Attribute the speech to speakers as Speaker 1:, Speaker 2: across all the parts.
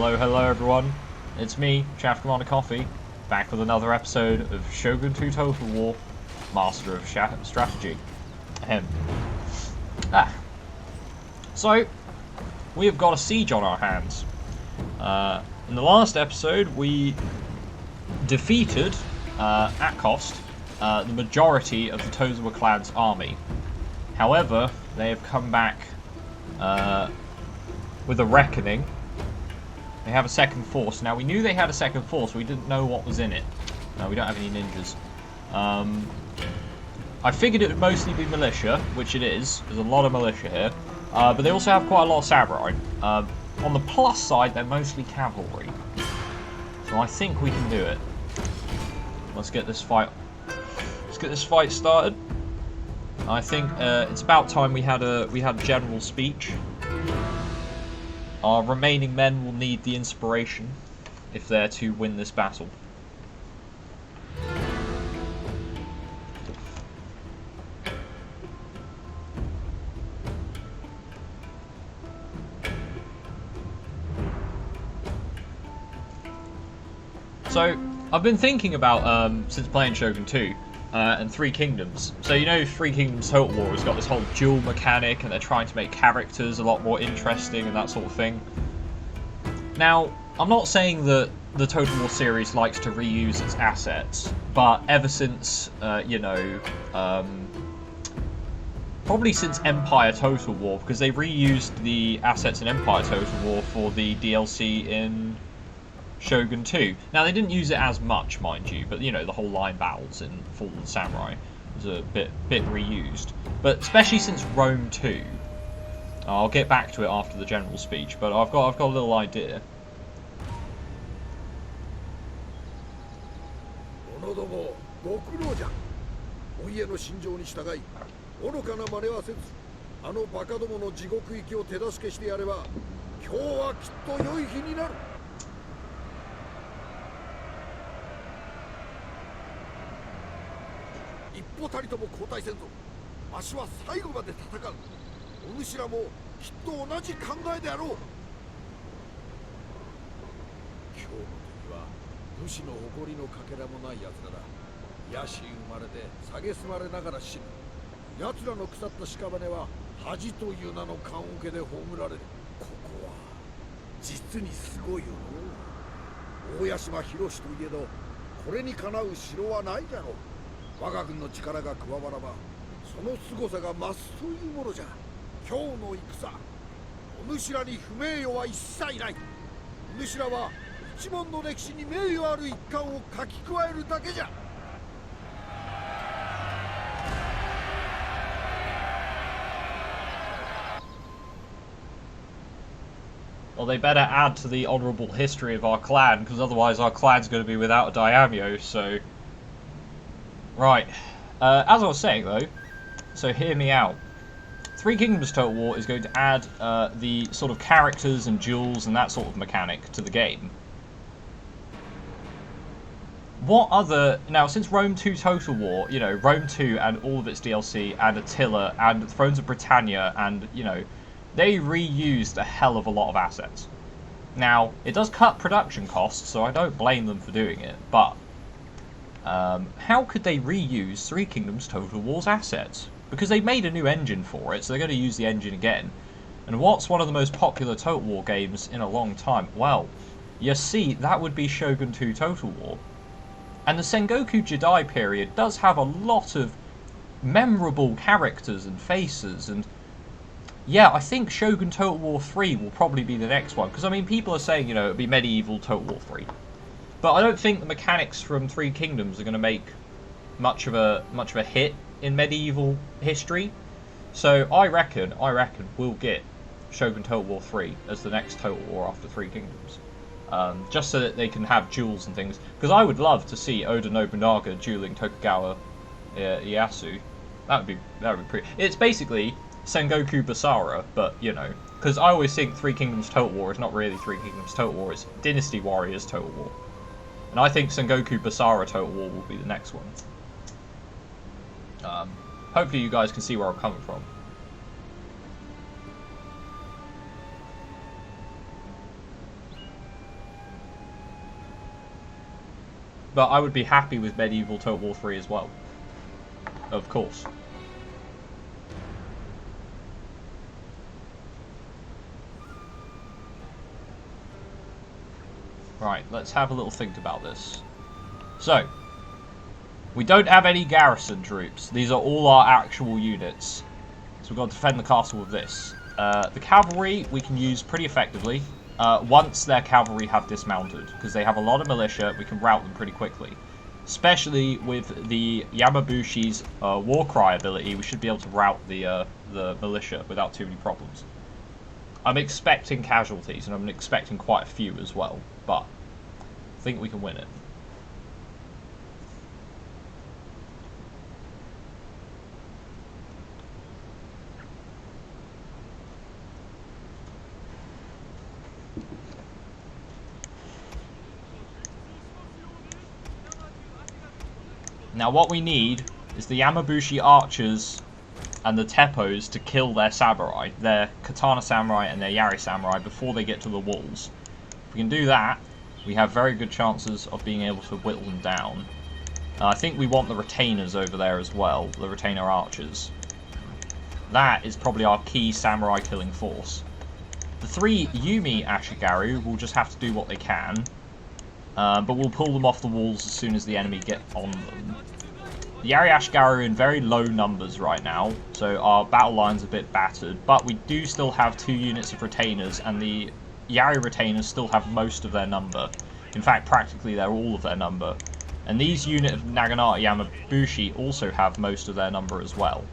Speaker 1: Hello everyone. It's me, Chaff Commander Coffee, back with another episode of Shogun 2 Total War, Master of Strategy. Ahem. So, we have got a siege on our hands. In the last episode, we defeated, at cost, the majority of the Tozawa clan's army. However, they have come back with a reckoning. They have a second force. Now, we knew they had a second force, we didn't know what was in it. No, we don't have any ninjas. I figured it would mostly be militia, which it is. There's a lot of militia here. But they also have quite a lot of samurai. On the plus side, they're mostly cavalry. So I think we can do it. Let's get this fight started. I think it's about time we had a general speech. Our remaining men will need the inspiration if they're to win this battle. So, I've been thinking about, since playing Shogun 2, and Three Kingdoms. So, you know, Three Kingdoms Total War has got this whole duel mechanic, and they're trying to make characters a lot more interesting and that sort of thing. Now, I'm not saying that the Total War series likes to reuse its assets, but ever since, probably since Empire Total War, because they reused the assets in Empire Total War for the DLC in Shogun 2. Now, they didn't use it as much, mind you, but, you know, the whole line battles in Fallen Samurai was a bit reused. But especially since Rome 2, I'll get back to it after the general speech, but I've got a little idea. Well, they better add to the honourable history of our clan, because otherwise our clan's going to be without a daimyo, so... Right. As I was saying, though, so hear me out. Three Kingdoms Total War is going to add the sort of characters and duels and that sort of mechanic to the game. What other... Now, since Rome 2 Total War, you know, Rome 2 and all of its DLC, and Attila, and Thrones of Britannia, and, you know, they reused a hell of a lot of assets. Now, it does cut production costs, so I don't blame them for doing it, but how could they reuse Three Kingdoms Total War's assets? Because they made a new engine for it, so they're going to use the engine again. And what's one of the most popular Total War games in a long time? Well, you see, that would be Shogun 2 Total War. And the Sengoku Jidai period does have a lot of memorable characters and faces, and yeah, I think Shogun Total War 3 will probably be the next one, because I mean, people are saying, you know, it'll be medieval Total War 3. But I don't think the mechanics from Three Kingdoms are going to make much of a hit in medieval history. So I reckon we'll get Shogun Total War 3 as the next Total War after Three Kingdoms. Just so that they can have duels and things. Because I would love to see Oda Nobunaga dueling Tokugawa Ieyasu. That would be pretty... It's basically Sengoku Basara, but, you know, because I always think Three Kingdoms Total War is not really Three Kingdoms Total War, it's Dynasty Warriors Total War. And I think Sengoku Basara Total War will be the next one. Hopefully you guys can see where I'm coming from. But I would be happy with Medieval Total War 3 as well. Of course. Right, let's have a little think about this. So, we don't have any garrison troops. These are all our actual units. So we've got to defend the castle with this. The cavalry we can use pretty effectively once their cavalry have dismounted, because they have a lot of militia. We can rout them pretty quickly. Especially with the Yamabushi's war cry ability, we should be able to rout the militia without too many problems. I'm expecting casualties, and I'm expecting quite a few as well, but I think we can win it. Now what we need is the Yamabushi archers and the Teppos to kill their samurai, their katana samurai and their yari samurai, before they get to the walls. If we can do that, we have very good chances of being able to whittle them down. I think we want the retainers over there as well, the retainer archers. That is probably our key samurai killing force. The 3 Yumi Ashigaru will just have to do what they can, but we'll pull them off the walls as soon as the enemy get on them. The Yari Ashigaru are in very low numbers right now, so our battle line's a bit battered, but we do still have 2 units of retainers, and the Yari retainers still have most of their number. In fact, practically they're all of their number. And these units of Naginata Yamabushi also have most of their number as well.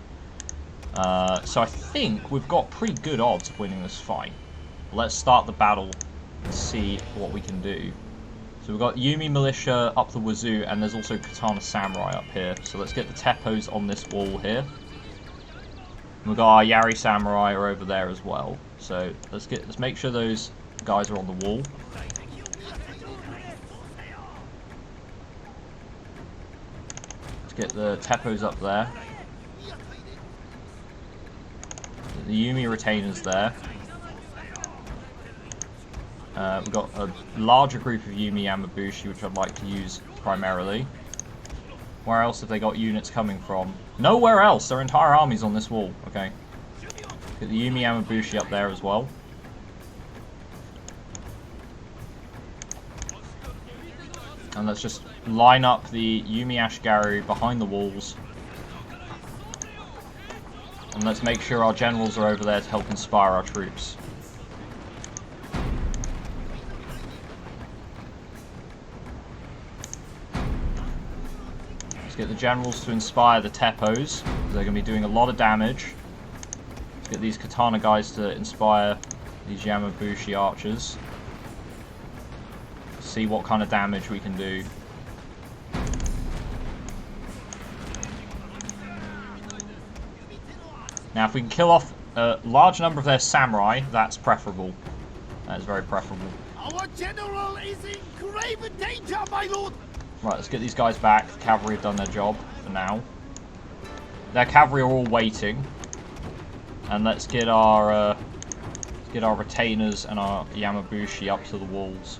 Speaker 1: So I think we've got pretty good odds of winning this fight. Let's start the battle and see what we can do. So we've got Yumi Militia up the wazoo, and there's also Katana Samurai up here. So let's get the Teppos on this wall here. And we've got our Yari Samurai are over there as well. So let's make sure those guys are on the wall. Let's get the Teppos up there. Get the Yumi Retainers there. We've got a larger group of Yumi Yamabushi, which I'd like to use primarily. Where else have they got units coming from? Nowhere else! Their entire army's on this wall. Okay. Get the Yumi Yamabushi up there as well. And let's just line up the Yumi Ashigaru behind the walls. And let's make sure our generals are over there to help inspire our troops. Get the generals to inspire the Teppos. They're going to be doing a lot of damage. Let's get these katana guys to inspire these Yamabushi archers. See what kind of damage we can do. Now if we can kill off a large number of their samurai, that's preferable. That is very preferable.
Speaker 2: Our general is in grave danger, my lord!
Speaker 1: Right, let's get these guys back. The cavalry have done their job for now. Their cavalry are all waiting. And let's get our retainers and our Yamabushi up to the walls.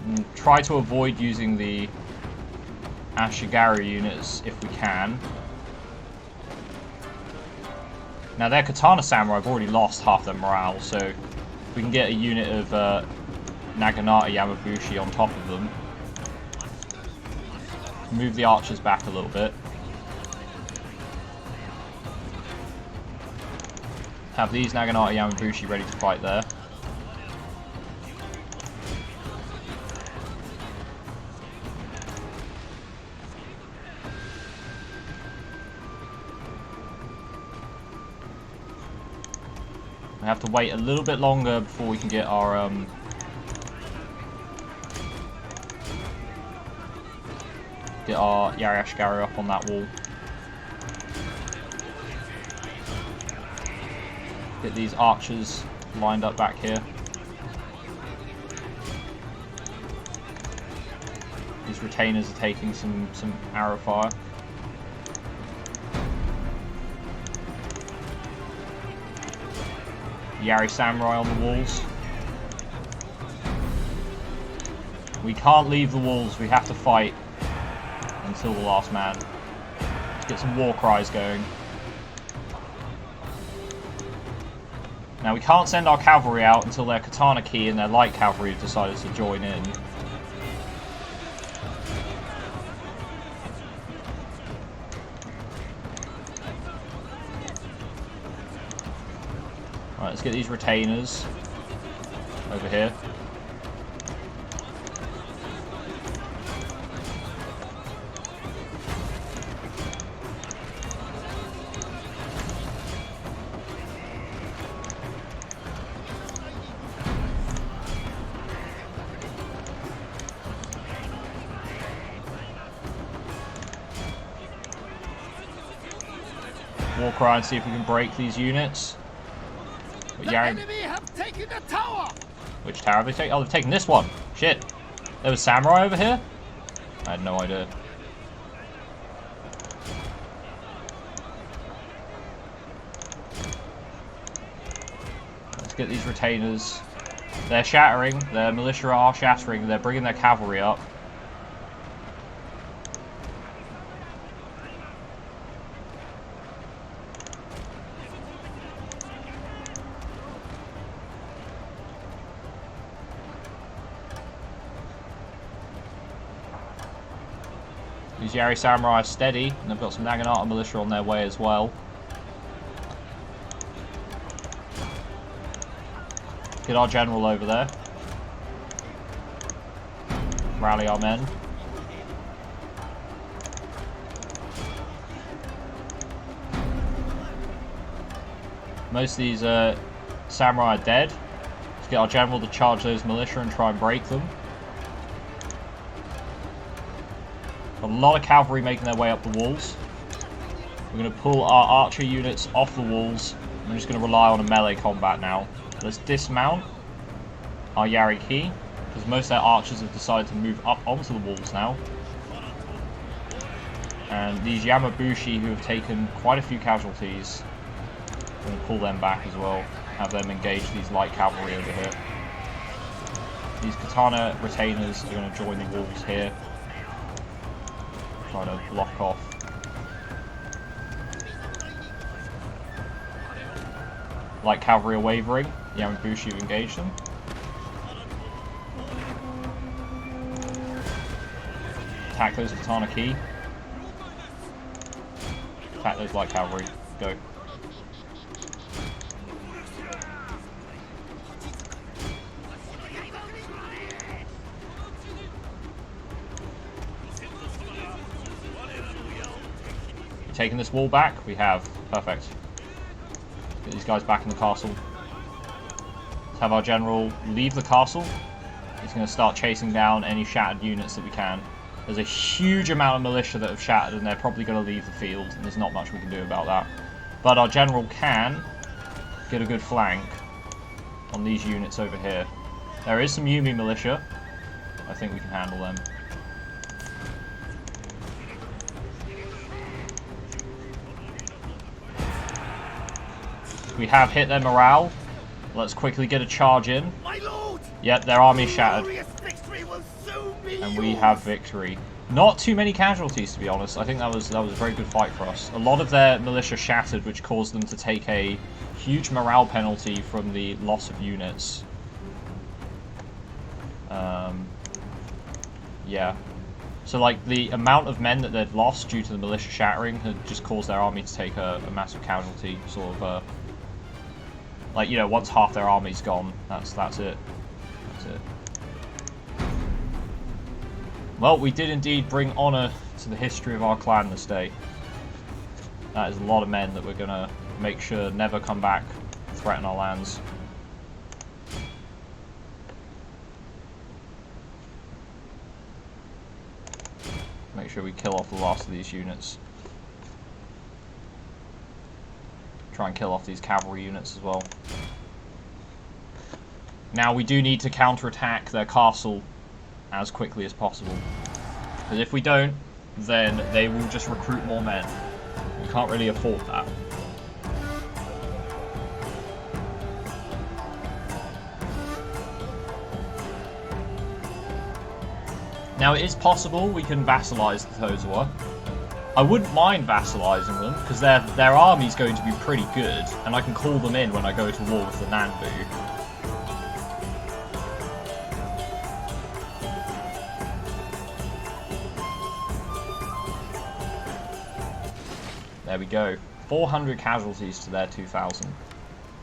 Speaker 1: And try to avoid using the Ashigaru units if we can. Now their Katana Samurai have already lost half their morale, so if we can get a unit of Naginata Yamabushi on top of them. Move the archers back a little bit. Have these Naginata Yamabushi ready to fight there. We have to wait a little bit longer before we can get our Yari Ashigaru up on that wall. Get these archers lined up back here. These retainers are taking some arrow fire. Yari Samurai on the walls. We can't leave the walls. We have to fight until the last man. Let's get some war cries going. Now, we can't send our cavalry out until their katana key and their light cavalry have decided to join in. Alright, let's get these retainers over here. Walk around and see if we can break these units.
Speaker 2: The enemy have taken the tower.
Speaker 1: Which tower have they taken? Oh, they've taken this one. Shit. There was samurai over here? I had no idea. Let's get these retainers. They're shattering. Their militia are shattering. They're bringing their cavalry up. These Yari Samurai are steady, and they've got some Naginata militia on their way as well. Get our general over there. Rally our men. Most of these samurai are dead. Let's get our general to charge those militia and try and break them. A lot of cavalry making their way up the walls. We're going to pull our archer units off the walls. We're just going to rely on a melee combat now. Let's dismount our Yari Key, because most of their archers have decided to move up onto the walls now. And these Yamabushi, who have taken quite a few casualties, we're going to pull them back as well. Have them engage these light cavalry over here. These katana retainers are going to join the walls here. Trying to block off. Light cavalry are wavering. Yamabushi have engaged them. Attack those katana key. Attack those light cavalry. Go. Taking this wall back? We have. Perfect. Get these guys back in the castle. Let's have our general leave the castle. He's going to start chasing down any shattered units that we can. There's a huge amount of militia that have shattered, and they're probably going to leave the field, and there's not much we can do about that. But our general can get a good flank on these units over here. There is some Yumi militia. I think we can handle them. We have hit their morale. Let's quickly get a charge in.
Speaker 2: My lord.
Speaker 1: Yep, their army's shattered. And we
Speaker 2: yours.
Speaker 1: have victory. Not too many casualties, to be honest. I think that was a very good fight for us. A lot of their militia shattered, which caused them to take a huge morale penalty from the loss of units. Yeah. So, like, the amount of men that they'd lost due to the militia shattering had just caused their army to take a massive casualty, sort of, like, you know, once half their army's gone, that's it. That's it. Well, we did indeed bring honour to the history of our clan this day. That is a lot of men that we're going to make sure never come back and threaten our lands. Make sure we kill off the last of these units. Try and kill off these cavalry units as well. Now we do need to counterattack their castle as quickly as possible. Because if we don't, then they will just recruit more men. We can't really afford that. Now, it is possible we can vassalize the Tozawa. I wouldn't mind vassalizing them, because their army's going to be pretty good, and I can call them in when I go to war with the Nanbu. There we go. 400 casualties to their 2,000.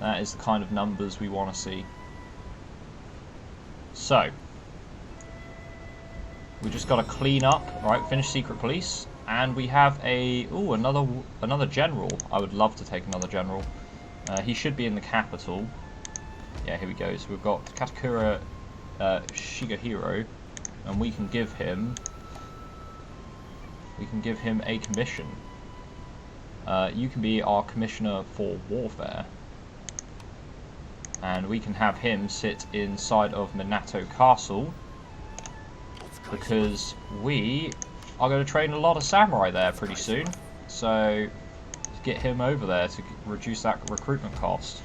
Speaker 1: That is the kind of numbers we want to see. So, we just got to clean up, right? Finish secret police, and we have another general. I would love to take another general. He should be in the capital. Yeah, here we go. So we've got Katakura Shigehiro, and we can give him a commission. You can be our commissioner for warfare, and we can have him sit inside of Minato Castle, because we are going to train a lot of samurai there pretty soon. So let's get him over there to reduce that recruitment cost.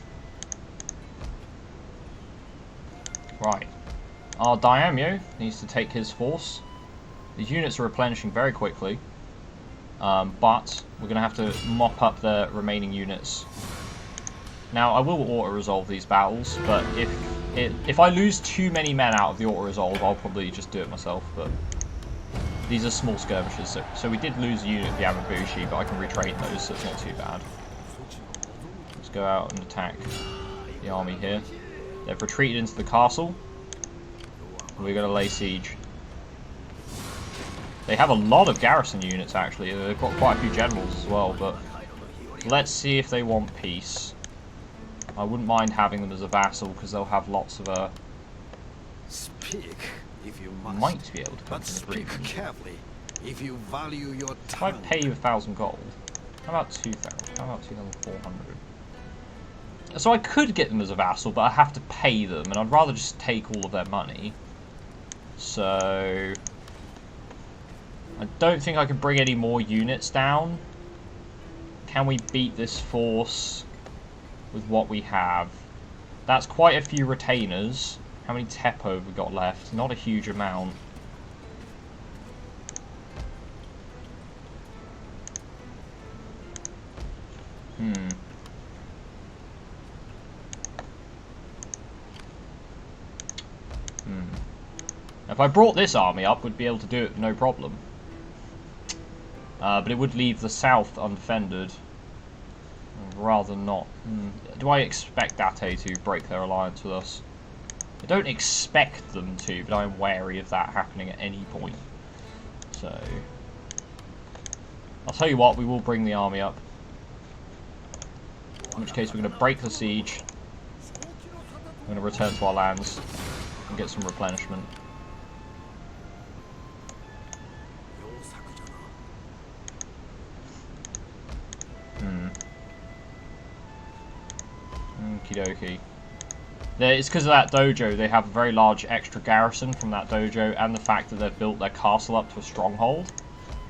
Speaker 1: Right, our daimyo needs to take his force. These units are replenishing very quickly. But we're going to have to mop up the remaining units. Now, I will auto-resolve these battles, but if I lose too many men out of the auto-resolve, I'll probably just do it myself. But these are small skirmishes, so we did lose a unit of Yamabushi, but I can retrain those, so it's not too bad. Let's go out and attack the army here. They've retreated into the castle. We're going to lay siege. They have a lot of garrison units, actually. They've got quite a few generals as well, but let's see if they want peace. I wouldn't mind having them as a vassal, because they'll have lots of
Speaker 2: Speak if you must,
Speaker 1: might be able to come
Speaker 2: but
Speaker 1: to an
Speaker 2: speak
Speaker 1: agreement.
Speaker 2: carefully if you value your
Speaker 1: If I
Speaker 2: time.
Speaker 1: pay you 1,000 gold, how about 2,000? How about 2,400? So I could get them as a vassal, but I have to pay them, and I'd rather just take all of their money. So I don't think I can bring any more units down. Can we beat this force with what we have? That's quite a few retainers. How many Teppo have we got left? Not a huge amount. If I brought this army up, we'd be able to do it no problem. But it would leave the south undefended. Rather not. Do I expect Date to break their alliance with us? I don't expect them to, but I'm wary of that happening at any point. So I'll tell you what, we will bring the army up. In which case we're going to break the siege. We're going to return to our lands and get some replenishment. Okie dokie. It's because of that dojo. They have a very large extra garrison from that dojo, and the fact that they've built their castle up to a stronghold,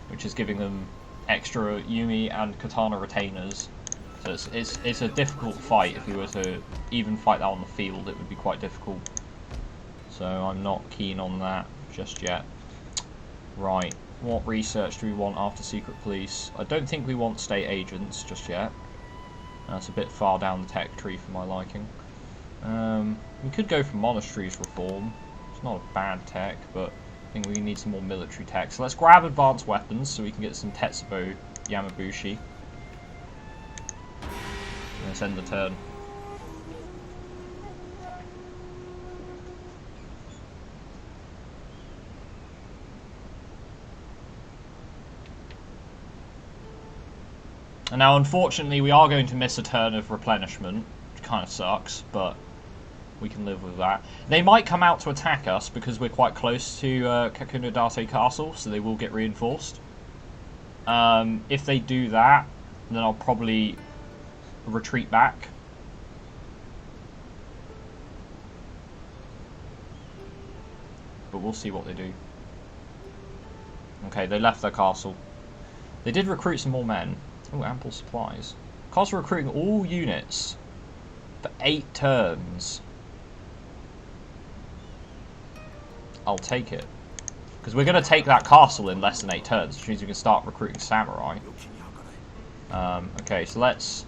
Speaker 1: which is giving them extra Yumi and Katana retainers. So it's a difficult fight. If we were to even fight that on the field, it would be quite difficult. So I'm not keen on that just yet. Right, what research do we want after secret police? I don't think we want state agents just yet. That's a bit far down the tech tree for my liking. We could go for monasteries reform. It's not a bad tech, but I think we need some more military tech. So let's grab advanced weapons so we can get some Tetsubo Yamabushi. Let's end the turn. And now, unfortunately, we are going to miss a turn of replenishment, which kind of sucks, but we can live with that. They might come out to attack us because we're quite close to Kakunodate Castle, so they will get reinforced. If they do that, then I'll probably retreat back. But we'll see what they do. Okay, they left their castle. They did recruit some more men. Oh, ample supplies. Cost of recruiting all units for 8 turns. I'll take it. Because we're going to take that castle in less than 8 turns, which means we can start recruiting samurai. Okay, so let's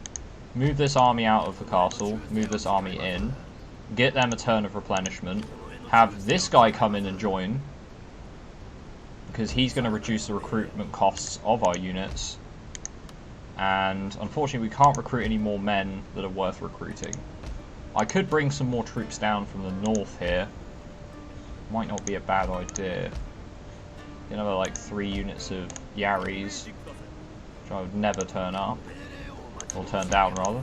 Speaker 1: move this army out of the castle, move this army in, get them a turn of replenishment, have this guy come in and join, because he's going to reduce the recruitment costs of our units. And unfortunately we can't recruit any more men that are worth recruiting. I could bring some more troops down from the north here. Might not be a bad idea. Another like 3 units of Yaris, which I would never turn up, or turn down rather.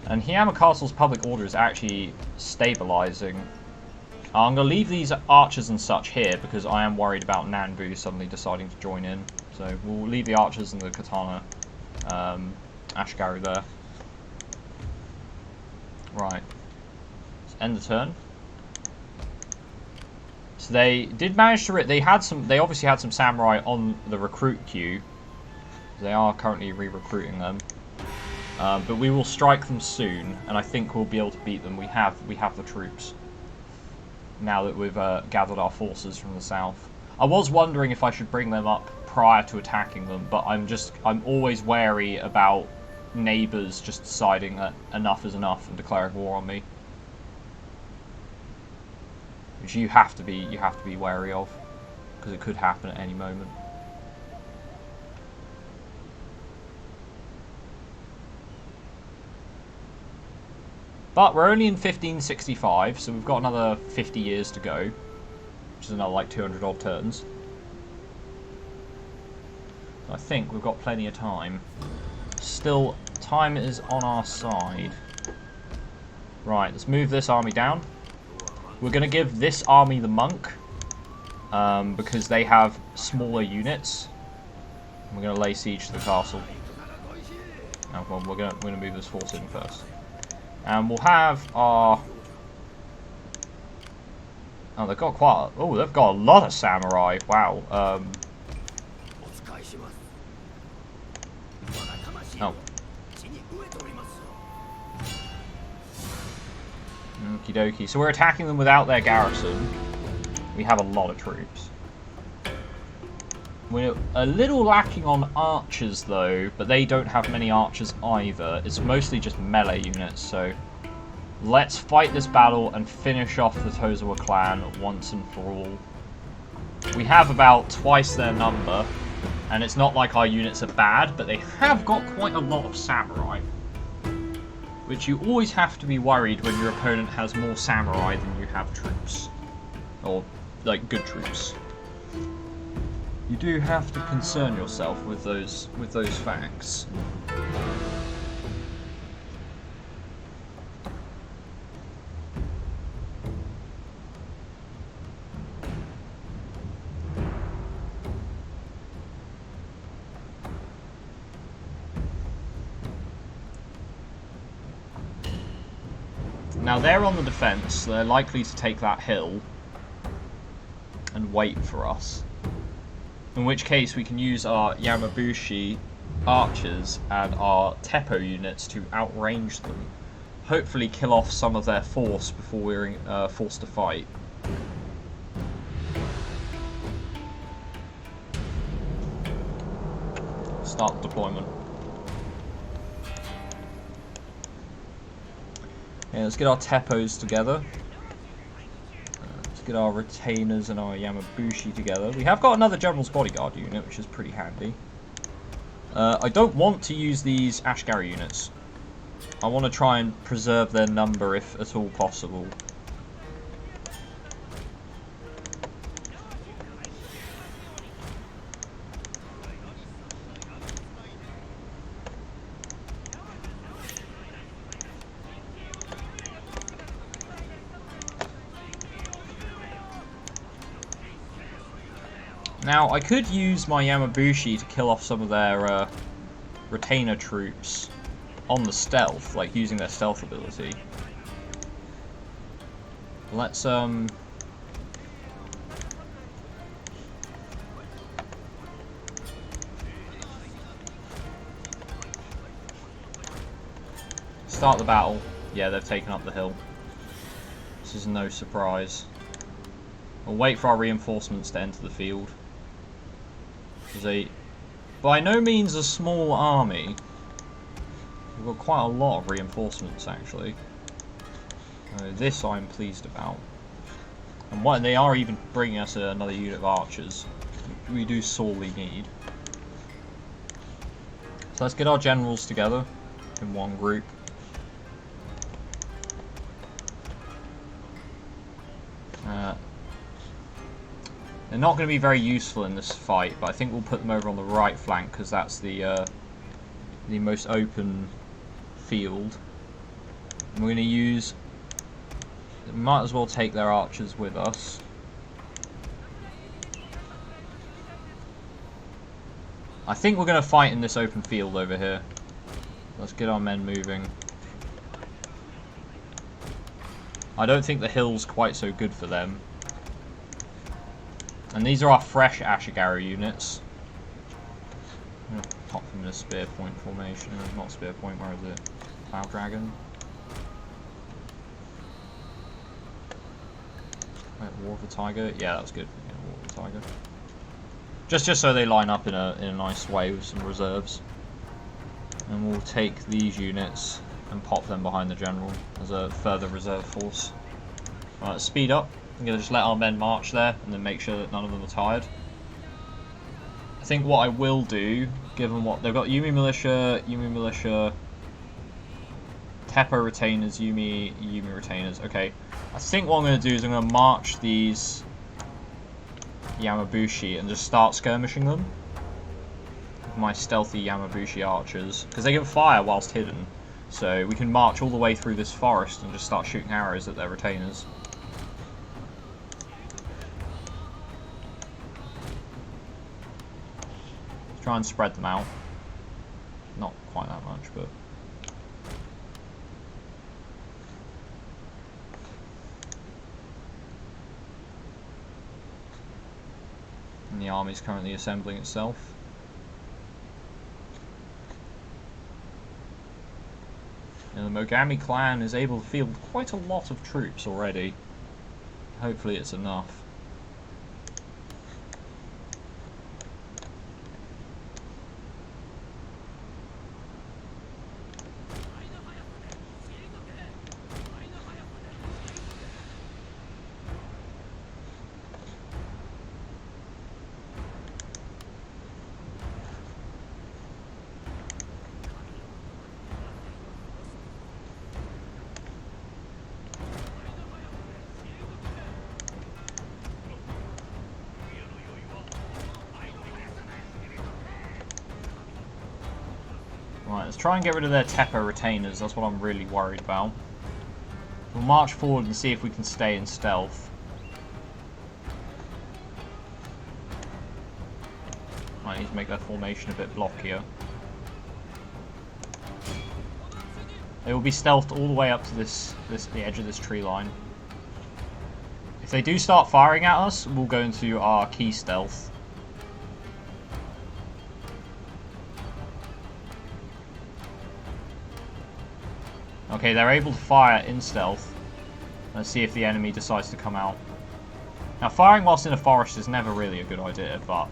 Speaker 1: And Hiyama Castle's public order is actually stabilizing. I'm going to leave these archers and such here because I am worried about Nanbu suddenly deciding to join in. So we'll leave the archers and the katana Ashgaru there. Right. Let's end the turn. So they did manage to. They obviously had some samurai on the recruit queue. They are currently re-recruiting them, but we will strike them soon, and I think we'll be able to beat them. We have the troops now that we've gathered our forces from the south. I was wondering if I should bring them up prior to attacking them, but I'm always wary about neighbours just deciding that enough is enough and declaring war on me. Which you have to be wary of, because it could happen at any moment. But we're only in 1565, so we've got another 50 years to go, which is another like 200 odd turns. I think we've got plenty of time. Still, time is on our side. Right, let's move this army down. We're going to give this army the monk, because they have smaller units. We're going to lay siege to the castle. Oh, well, we're going to move this force in first. And we'll have our... Oh, they've got they've got a lot of samurai. Wow. Oh. Okie dokie. So we're attacking them without their garrison. We have a lot of troops. We're a little lacking on archers though, but they don't have many archers either. It's mostly just melee units, so let's fight this battle and finish off the Tozawa clan once and for all. We have about twice their number, and it's not like our units are bad, but they have got quite a lot of samurai. Which you always have to be worried when your opponent has more samurai than you have troops. Or, like, good troops. You do have to concern yourself with those facts. Now they're on the defense, they're likely to take that hill and wait for us. In which case we can use our Yamabushi archers and our Teppo units to outrange them. Hopefully kill off some of their force before we're forced to fight. Start deployment. Yeah, let's get our Teppos together. Let's get our retainers and our Yamabushi together. We have got another General's Bodyguard unit, which is pretty handy. I don't want to use these Ashgaru units. I want to try and preserve their number if at all possible. Now, I could use my Yamabushi to kill off some of their retainer troops on the stealth, like using their stealth ability. Let's start the battle. Yeah, they've taken up the hill. This is no surprise. We'll wait for our reinforcements to enter the field. There's a, by no means a small army. We've got quite a lot of reinforcements, actually. This I'm pleased about. And what they are even bringing us another unit of archers. We do sorely need. So let's get our generals together in one group. They're not going to be very useful in this fight, but I think we'll put them over on the right flank because that's the most open field. And we're going to use. We might as well take their archers with us. I think we're going to fight in this open field over here. Let's get our men moving. I don't think the hill's quite so good for them. And these are our fresh Ashigaru units. I'm going to pop them in a spear point formation. Not spear point, where is it? Cloud Dragon. Wait, War of the Tiger? Yeah, that's good. Yeah, War of the Tiger. Just so they line up in a nice way with some reserves. And we'll take these units and pop them behind the general as a further reserve force. Alright, speed up. I'm going to just let our men march there and then make sure that none of them are tired. I think what I will do, given what they've got, Yumi Militia, Teppo Retainers, Yumi Retainers. Okay, I think what I'm going to do is I'm going to march these Yamabushi and just start skirmishing them with my stealthy Yamabushi archers, because they can fire whilst hidden. So we can march all the way through this forest and just start shooting arrows at their retainers. Try and spread them out. Not quite that much, but... And the army's currently assembling itself. And the Mogami clan is able to field quite a lot of troops already. Hopefully it's enough. Right, let's try and get rid of their Teppo retainers, that's what I'm really worried about. We'll march forward and see if we can stay in stealth. I need to make their formation a bit blockier. They will be stealthed all the way up to the edge of this tree line. If they do start firing at us, we'll go into our key stealth. Okay, they're able to fire in stealth. Let's see if the enemy decides to come out. Now, firing whilst in a forest is never really a good idea, but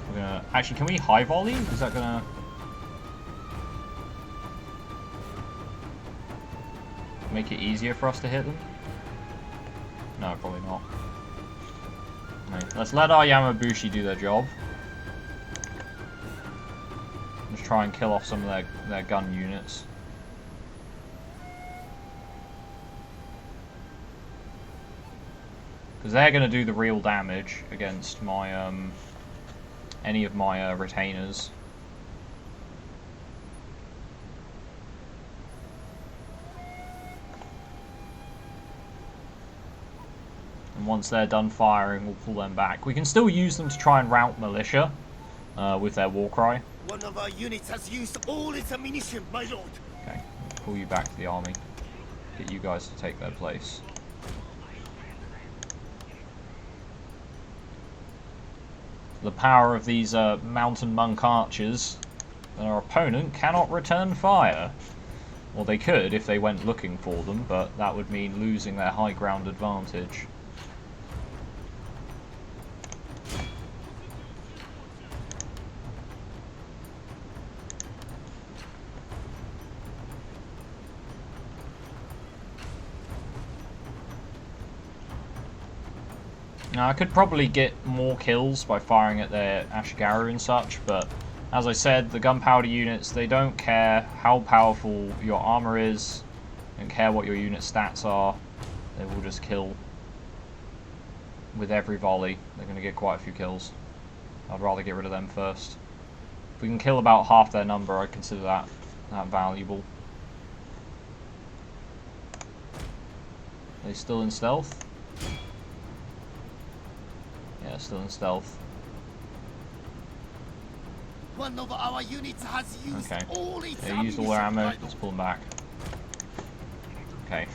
Speaker 1: we're gonna... Actually, can we high volley? Is that gonna... make it easier for us to hit them? No, probably not. Right, let's let our Yamabushi do their job. Let's try and kill off some of their gun units. Because they're going to do the real damage against my any of my retainers. And once they're done firing, we'll pull them back. We can still use them to try and rout militia with their war cry.
Speaker 2: One of our units has used all its ammunition, my lord.
Speaker 1: Okay, pull you back to the army. Get you guys to take their place. The power of these mountain monk archers, and our opponent cannot return fire. Well, they could if they went looking for them, but that would mean losing their high ground advantage. Now, I could probably get more kills by firing at their Ashigaru and such, but as I said, the gunpowder units, they don't care how powerful your armor is, they don't care what your unit stats are, they will just kill with every volley. They're going to get quite a few kills. I'd rather get rid of them first. If we can kill about half their number, I consider that valuable. Are they still in stealth? Yeah, still in stealth.
Speaker 2: One of our units has used
Speaker 1: Okay.
Speaker 2: all its
Speaker 1: They used all their ammo.
Speaker 2: ammunition.
Speaker 1: Let's pull them back. Okay.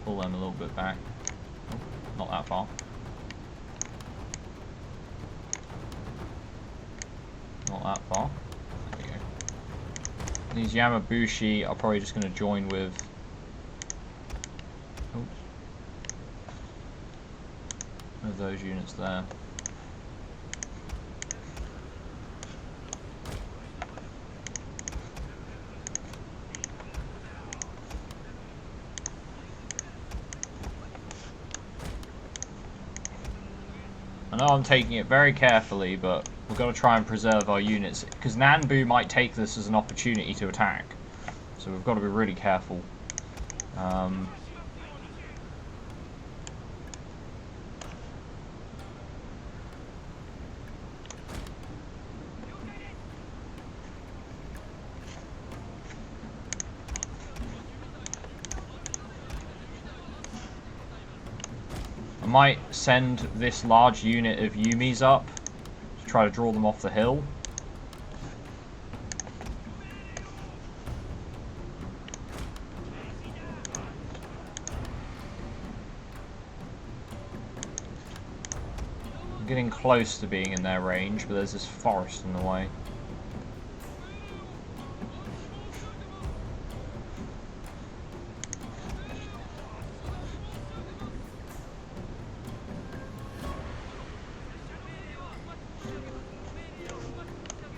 Speaker 1: Pull them a little bit back. Oh, not that far. Not that far. There we go. These Yamabushi are probably just going to join with... Oops. With those units there. I know I'm taking it very carefully, but we've got to try and preserve our units, because Nanbu might take this as an opportunity to attack. So we've got to be really careful. I might send this large unit of Yumis up to try to draw them off the hill. I'm getting close to being in their range, but there's this forest in the way.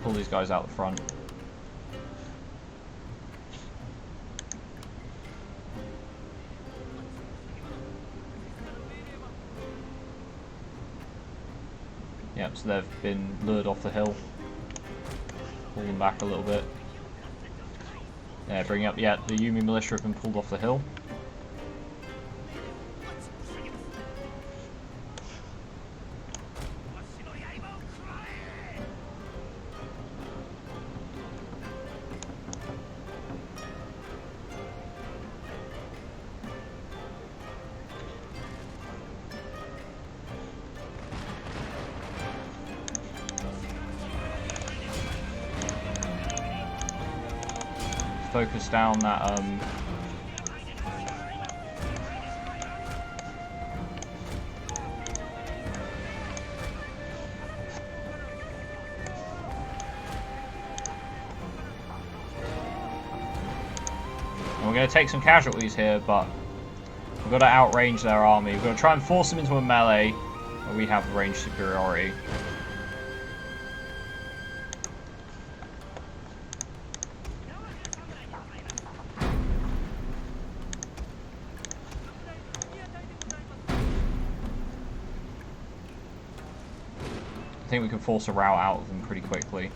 Speaker 1: Pull these guys out the front. Yep, so they've been lured off the hill. Pull them back a little bit. Yeah, bring up, yeah, the Yumi militia have been pulled off the hill. Focus down that we're going to take some casualties here, but we've got to outrange their army. We've got to try and force them into a melee where we have range superiority. I think we can force a rout out of them pretty quickly.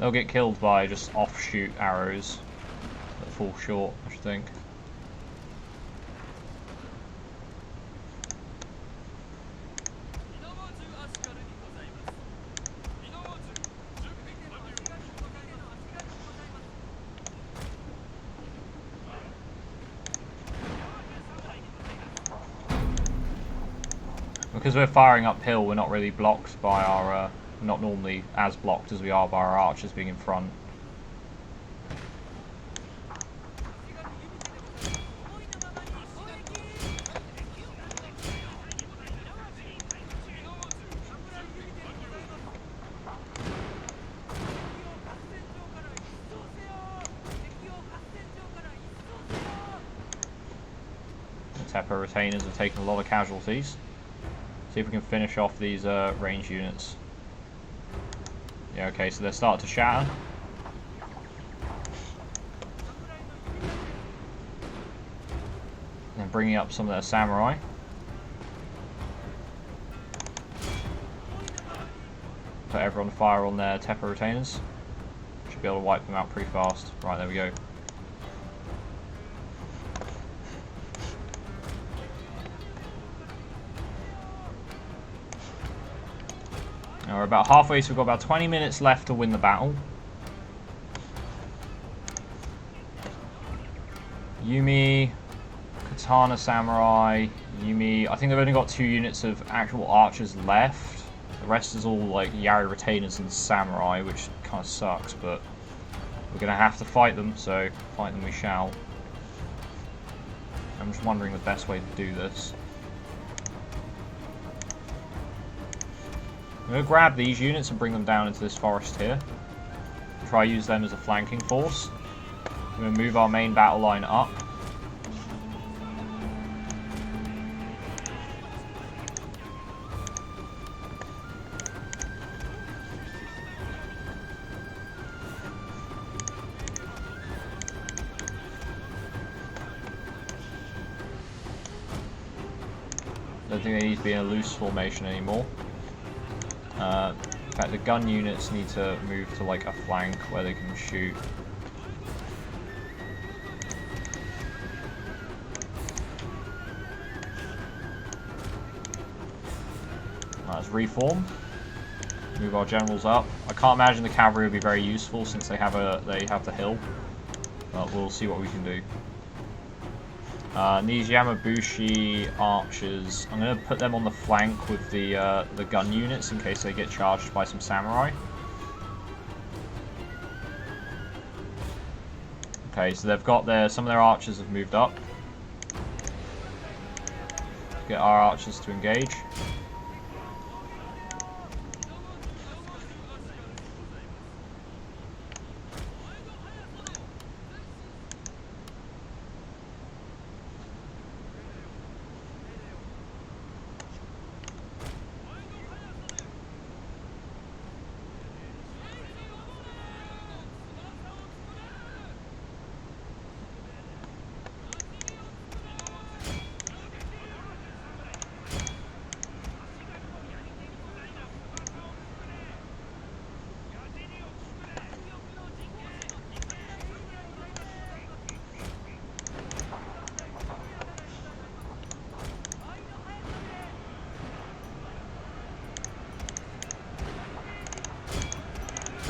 Speaker 1: They'll get killed by just offshoot arrows that fall short, I should think. Because we're firing uphill, we're not really blocked by our, not normally as blocked as we are by our archers being in front. The Tepper retainers have taken a lot of casualties. See if we can finish off these range units. Yeah, okay, so they're starting to shatter. And bringing up some of their samurai. Put everyone fire on their Tepper retainers. Should be able to wipe them out pretty fast. Right, there we go. Now we're about halfway, so we've got about 20 minutes left to win the battle. Yumi, Katana Samurai, Yumi. I think they've only got 2 units of actual archers left. The rest is all like Yari retainers and samurai, which kind of sucks, but we're going to have to fight them, so fight them we shall. I'm just wondering the best way to do this. I'm going to grab these units and bring them down into this forest here. Try use them as a flanking force. I'm going to move our main battle line up. Don't think they need to be in a loose formation anymore. In fact, the gun units need to move to like a flank where they can shoot. Let's reform. Move our generals up. I can't imagine the cavalry would be very useful since they have the hill, but we'll see what we can do. These Yamabushi archers, I'm going to put them on the flank with the gun units in case they get charged by some samurai. Okay, so they've got some of their archers have moved up. Get our archers to engage.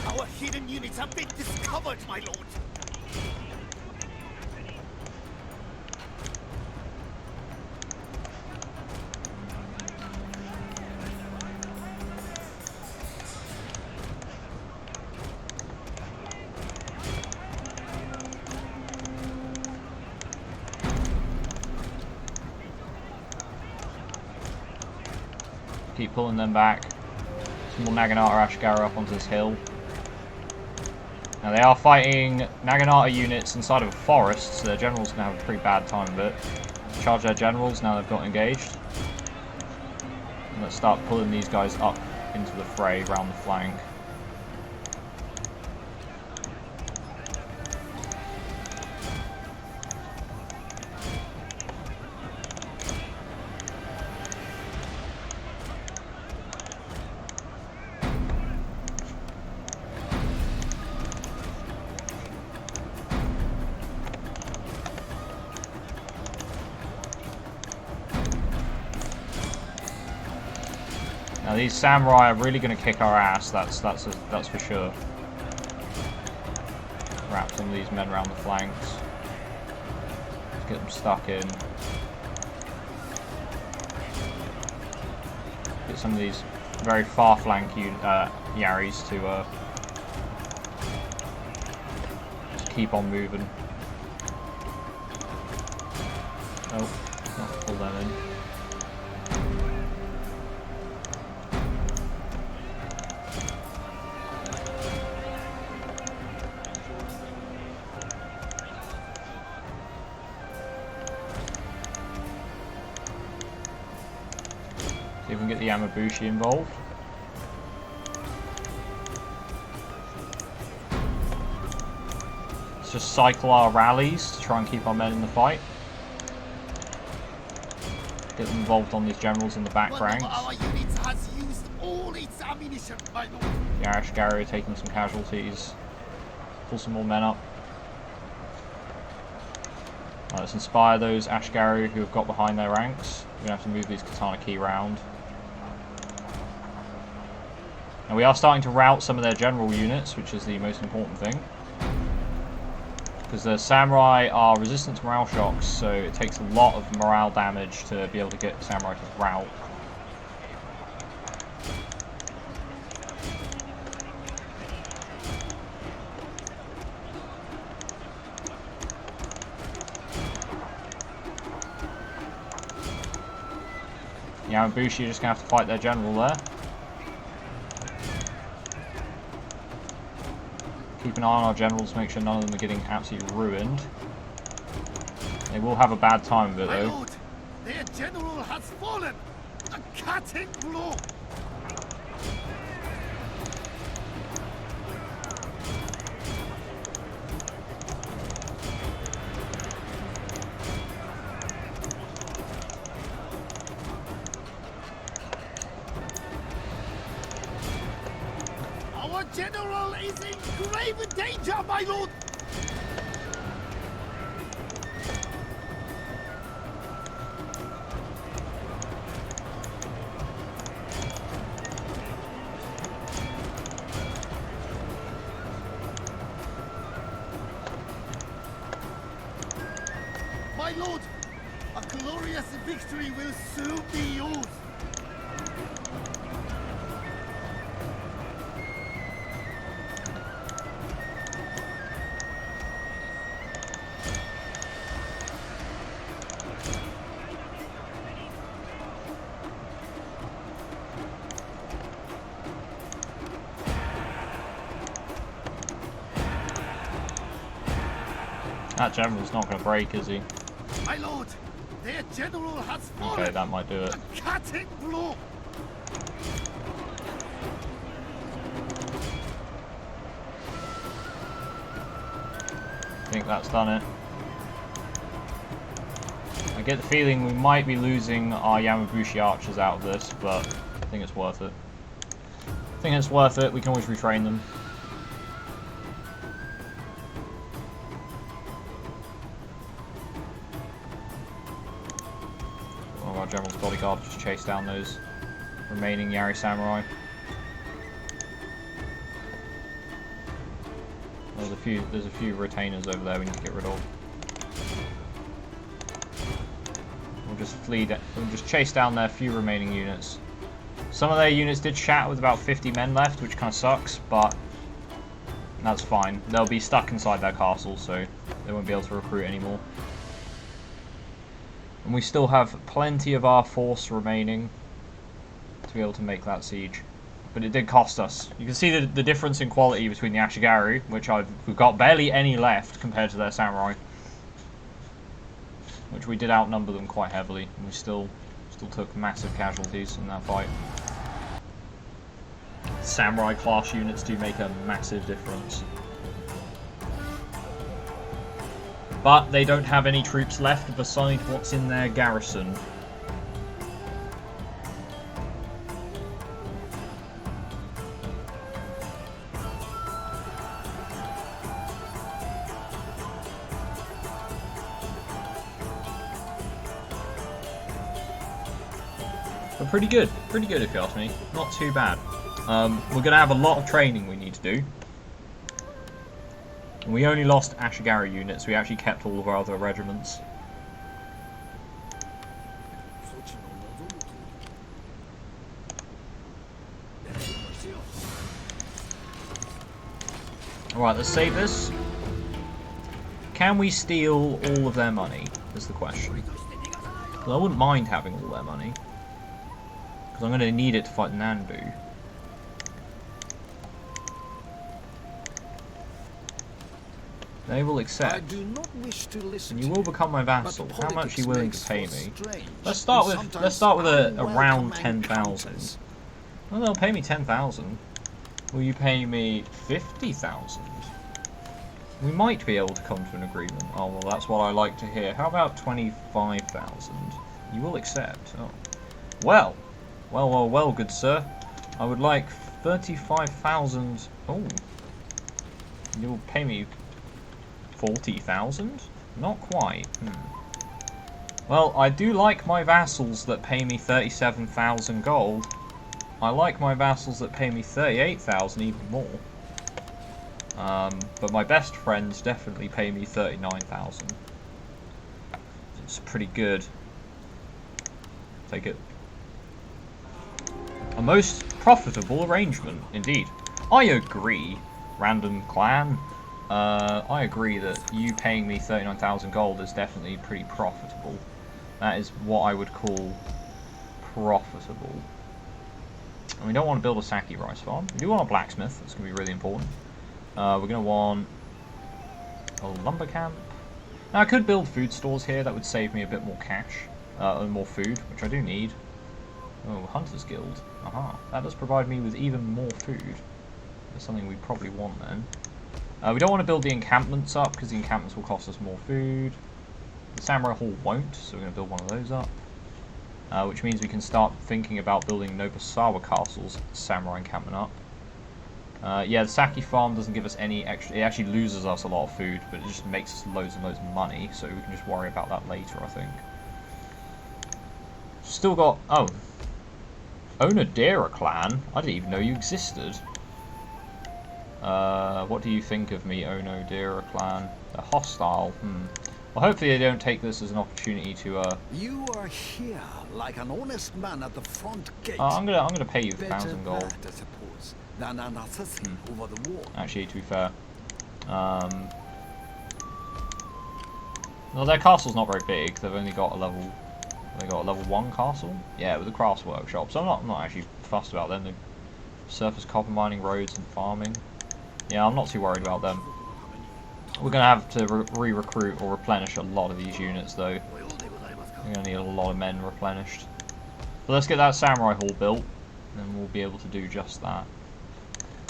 Speaker 2: Our hidden units have been discovered, my lord.
Speaker 1: Keep pulling them back. Some more Naginata Ashigara up onto this hill. Now they are fighting Naginata units inside of a forest, so their general's going to have a pretty bad time of it. Charge their generals now they've got engaged. And let's start pulling these guys up into the fray around the flank. Now these samurai are really going to kick our ass. That's for sure. Wrap some of these men around the flanks. Let's get them stuck in. Get some of these very far flank Yaris to just keep on moving. Oh, not pull them in. See if we can get the Yamabushi involved. Let's just cycle our rallies to try and keep our men in the fight. Get them involved on these generals in the back ranks.
Speaker 2: Our unit has used all its ammunition, my lord.
Speaker 1: The Ashgari are taking some casualties. Pull some more men up. Right, let's inspire those Ashgari who have got behind their ranks. We're going to have to move these Katana Key round. And we are starting to rout some of their general units, which is the most important thing. Because the samurai are resistant to morale shocks, so it takes a lot of morale damage to be able to get samurai to rout. Yamabushi are just going to have to fight their general there. Keep an eye on our generals to make sure none of them are getting absolutely ruined. They will have a bad time of it though.
Speaker 2: My lord, their general has fallen. A cutting blow. Our general is in grave danger, my lord. My lord, a glorious victory will soon be yours.
Speaker 1: That general's not going to break, is he?
Speaker 2: My lord, their general has fallen.
Speaker 1: Okay, that might do it.
Speaker 2: A cutting blow.
Speaker 1: I think that's done it. I get the feeling we might be losing our Yamabushi archers out of this, but I think it's worth it. I think it's worth it. We can always retrain them. One of our general's bodyguard just chased down those remaining Yari samurai. There's a few retainers over there we need to get rid of. We'll just chase down their few remaining units. Some of their units did shatter with about 50 men left, which kind of sucks, but that's fine. They'll be stuck inside their castle, so they won't be able to recruit anymore. And we still have plenty of our force remaining to be able to make that siege. But it did cost us. You can see the difference in quality between the Ashigaru, which we've got barely any left compared to their samurai. Which we did outnumber them quite heavily, and we still took massive casualties in that fight. Samurai class units do make a massive difference. But they don't have any troops left beside what's in their garrison. pretty good if you ask me. Not too bad. We're going to have a lot of training we need to do. We only lost Ashigaru units, we actually kept all of our other regiments. Alright, let's save this. Can we steal all of their money, is the question. Well, I wouldn't mind having all their money, because I'm going to need it to fight Nanbu. They will accept.
Speaker 3: I do not wish to listen
Speaker 1: and you will become my vassal. How much are you willing to pay me? Let's start with around 10,000. Well, they'll pay me 10,000. Will you pay me 50,000? We might be able to come to an agreement. Oh well, that's what I like to hear. How about 25,000? You will accept. Oh, well, good sir. I would like 35,000. Oh, you will pay me 40,000? Not quite. Well, I do like my vassals that pay me 37,000 gold. I like my vassals that pay me 38,000 even more. But my best friends definitely pay me 39,000. It's pretty good. Take it. A most profitable arrangement, indeed. I agree, random clan. I agree that you paying me 39,000 gold is definitely pretty profitable. That is what I would call profitable. And we don't want to build a Saki rice farm. We do want a blacksmith. That's going to be really important. We're going to want a lumber camp. Now I could build food stores here. That would save me a bit more cash. And more food, which I do need. Oh, Hunter's Guild. Aha. That does provide me with even more food. That's something we probably want then. We don't want to build the encampments up, because the encampments will cost us more food. The Samurai Hall won't, so we're going to build one of those up. Which means we can start thinking about building Nobusawa Castle's Samurai encampment up. Yeah, the Saki farm doesn't give us any extra... It actually loses us a lot of food, but it just makes us loads and loads of money, so we can just worry about that later, I think. Still got... Oh. Onodera clan? I didn't even know you existed. What do you think of me, Onodera clan? They're hostile. Well, hopefully they don't take this as an opportunity to.
Speaker 3: You are here like an honest man at the front gate.
Speaker 1: I'm gonna pay you 1,000 gold.
Speaker 3: Better that, I suppose, than an assassin over the wall.
Speaker 1: Actually, to be fair, well, their castle's not very big. They've only got a level. They got a level 1 castle. Yeah, with the crafts workshop. So I'm not actually fussed about them. The surface copper mining, roads, and farming. Yeah, I'm not too worried about them. We're going to have to re-recruit or replenish a lot of these units, though. We're going to need a lot of men replenished. But let's get that Samurai Hall built, and we'll be able to do just that.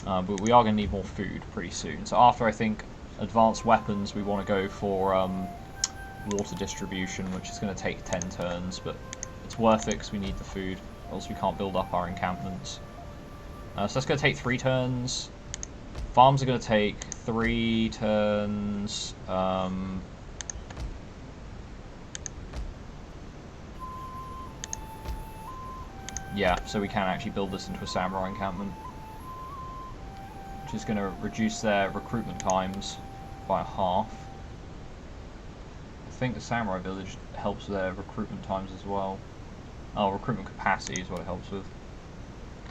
Speaker 1: But we are going to need more food pretty soon. So after, I think, advanced weapons, we want to go for water distribution, which is going to take 10 turns. But it's worth it because we need the food, else we can't build up our encampments. So that's going to take 3 turns. Farms are going to take 3 turns. Yeah, so we can actually build this into a samurai encampment, which is going to reduce their recruitment times by half. I think the samurai village helps their recruitment times as well. Oh, recruitment capacity is what it helps with.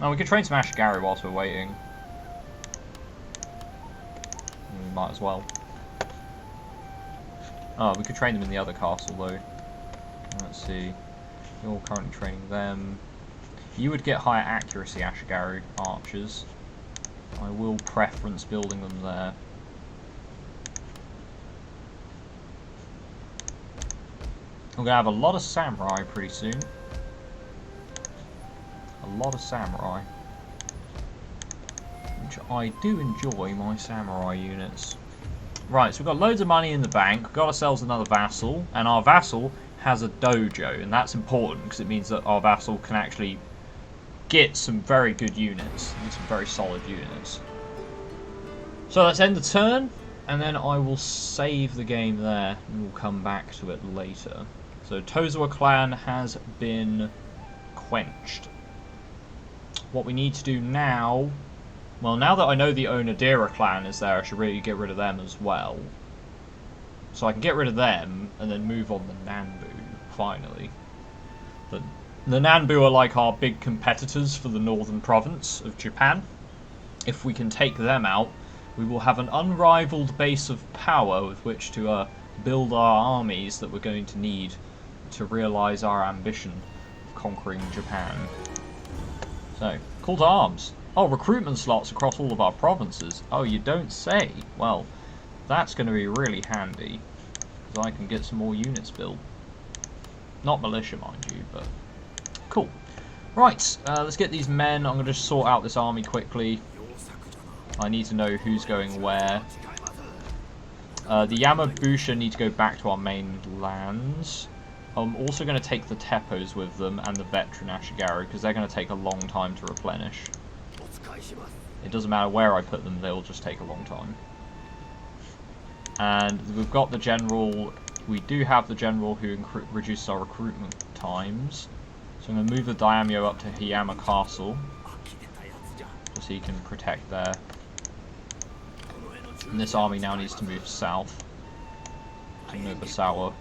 Speaker 1: Oh, we could train some Ashigaru whilst we're waiting. We might as well. Oh, we could train them in the other castle though. Let's see. You're currently training them. You would get higher accuracy Ashigaru archers. I will preference building them there. We're going to have a lot of samurai pretty soon. A lot of samurai. Which I do enjoy, my samurai units. Right, so we've got loads of money in the bank. We've got ourselves another vassal. And our vassal has a dojo. And that's important because it means that our vassal can actually get some very good units. And some very solid units. So let's end the turn. And then I will save the game there. And we'll come back to it later. So Tozawa clan has been quenched. What we need to do now... Well, now that I know the Onodera clan is there, I should really get rid of them as well. So I can get rid of them, and then move on the Nanbu, finally. The Nanbu are like our big competitors for the northern province of Japan. If we can take them out, we will have an unrivaled base of power with which to build our armies that we're going to need to realise our ambition of conquering Japan. So, call to arms. Oh, recruitment slots across all of our provinces. Oh, you don't say. Well, that's going to be really handy, because I can get some more units built. Not militia, mind you, but cool. Right, let's get these men. I'm going to just sort out this army quickly. I need to know who's going where. The Yamabusha need to go back to our main lands. I'm also going to take the Teppos with them and the veteran Ashigaru, because they're going to take a long time to replenish. It doesn't matter where I put them, they'll just take a long time. And we've got the general. We do have the general who reduces our recruitment times. So I'm going to move the Daimyo up to Hiyama Castle, just so he can protect there. And this army now needs to move south to Nobusawa.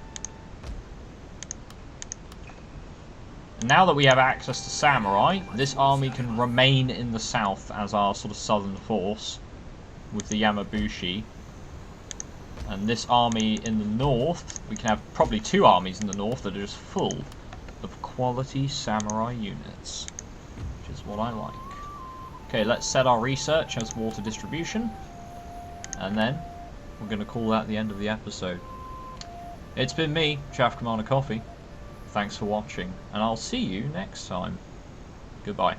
Speaker 1: And now that we have access to samurai, this army can remain in the south as our sort of southern force with the Yamabushi. And this army in the north, we can have probably two armies in the north that are just full of quality samurai units, which is what I like. Okay, let's set our research as water distribution, and then we're going to call that the end of the episode. It's been me, Chaff Commander Coffee. Thanks for watching, and I'll see you next time. Goodbye.